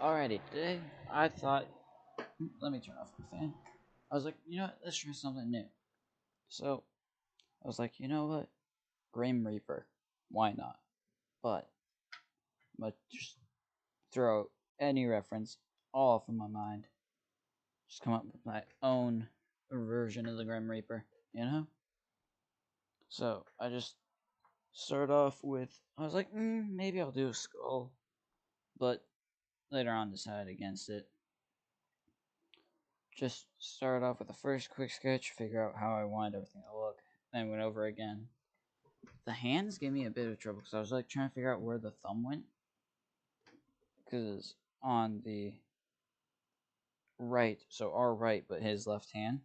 Alrighty, today I thought, let me turn off my fan. I was like, let's try something new. So I was like, you know what? Grim Reaper. Why not? But I'm just throw any reference all off of my mind. Just come up with my own version of the Grim Reaper, you know? So I just start off with, I was like, maybe I'll do a skull. But later on decided against it. Just started off with a first quick sketch, figure out how I wanted everything to look, then went over again. The hands gave me a bit of trouble because I was like trying to figure out where the thumb went. Because on the right, so our right, but his left hand,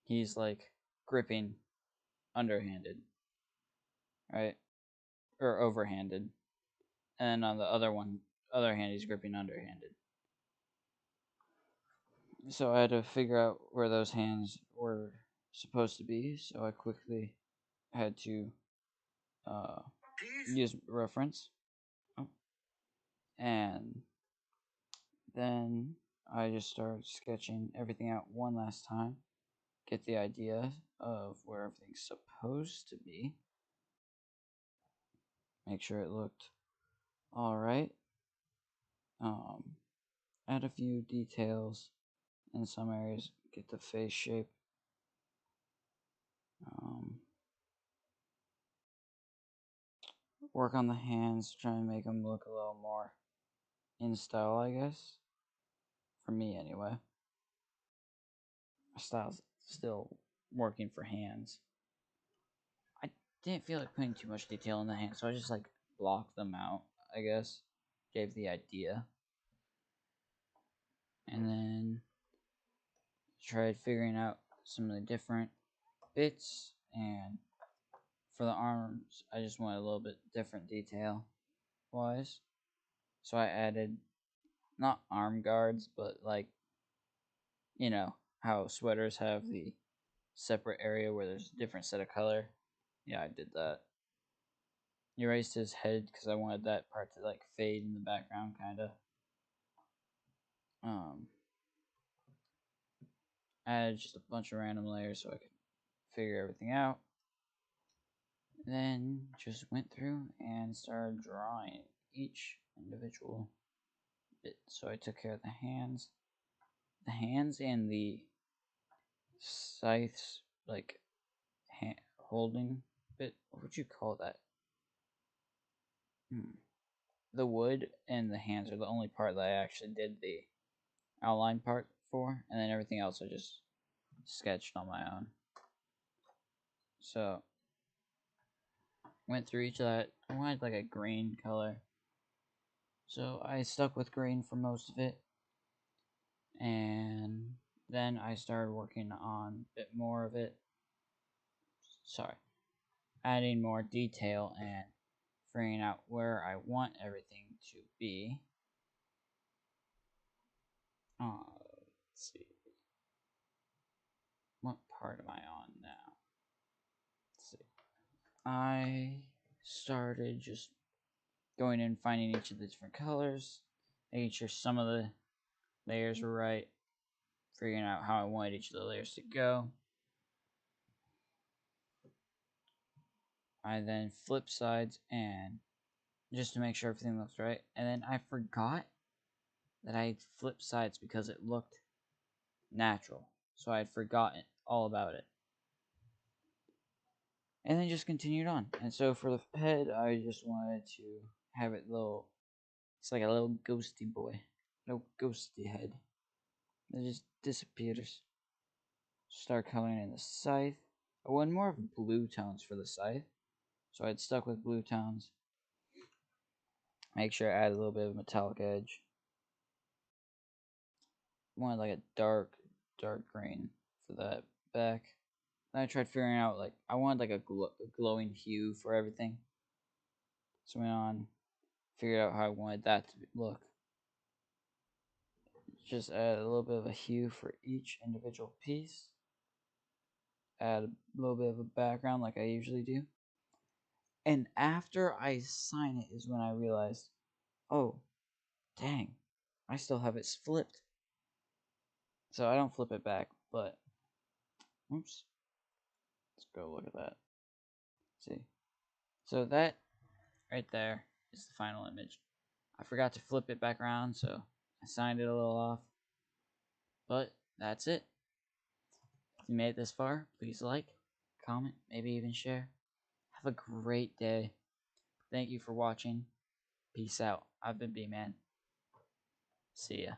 he's like gripping underhanded, right? Or overhanded. And on the other hand, he's gripping underhanded. So I had to figure out where those hands were supposed to be, so I quickly had to uh, use reference. Oh. And then I just started sketching everything out one last time, get the idea of where everything's supposed to be, make sure it looked alright, add a few details in some areas, get the face shape, work on the hands, try and make them look a little more in style, I guess. For me, anyway. My style's still working for hands. I didn't feel like putting too much detail in the hands, so I just like blocked them out, I guess. Gave the idea. And then tried figuring out some of the different bits, and for the arms, I just wanted a little bit different detail wise. So I added not arm guards, but like, how sweaters have the separate area where there's a different set of color. Yeah, I did that. Erased his head because I wanted that part to like fade in the background, kind of. Um, added just a bunch of random layers so I could figure everything out. Then just went through and started drawing each individual bit. So I took care of the hands and the scythes, like holding bit. What would you call that? The wood and the hands are the only part that I actually did the outline part for, and then everything else I just sketched on my own. So went through each of that. I wanted like a green color, so I stuck with green for most of it, and then I started working on a bit more of it. Sorry, adding more detail and figuring out where I want everything to be. Let's see. What part am I on now? Let's see. I started just going in, finding each of the different colors, making sure some of the layers were right, figuring out how I wanted each of the layers to go. I then flip sides and just to make sure everything looks right. And then I forgot that I flipped sides because it looked natural. So I had forgotten all about it. And then just continued on. And so for the head, I just wanted to have it it's like a little ghosty boy. No ghosty head. It just disappears. Start coloring in the scythe. I wanted more of blue tones for the scythe. So I'd stuck with blue tones. Make sure I add a little bit of metallic edge. I wanted like a dark green for that back. Then I tried figuring out like I wanted like a glowing hue for everything. So I went on, figured out how I wanted that to look. Just add a little bit of a hue for each individual piece. Add a little bit of a background like I usually do. And after I sign it is when I realized, oh, dang, I still have it flipped. So I don't flip it back, but oops. Let's go look at that. See. So that right there is the final image. I forgot to flip it back around, so I signed it a little off. But that's it. If you made it this far, please like, comment, maybe even share. Have a great day. Thank you for watching. Peace out. I've been B-Man. See ya.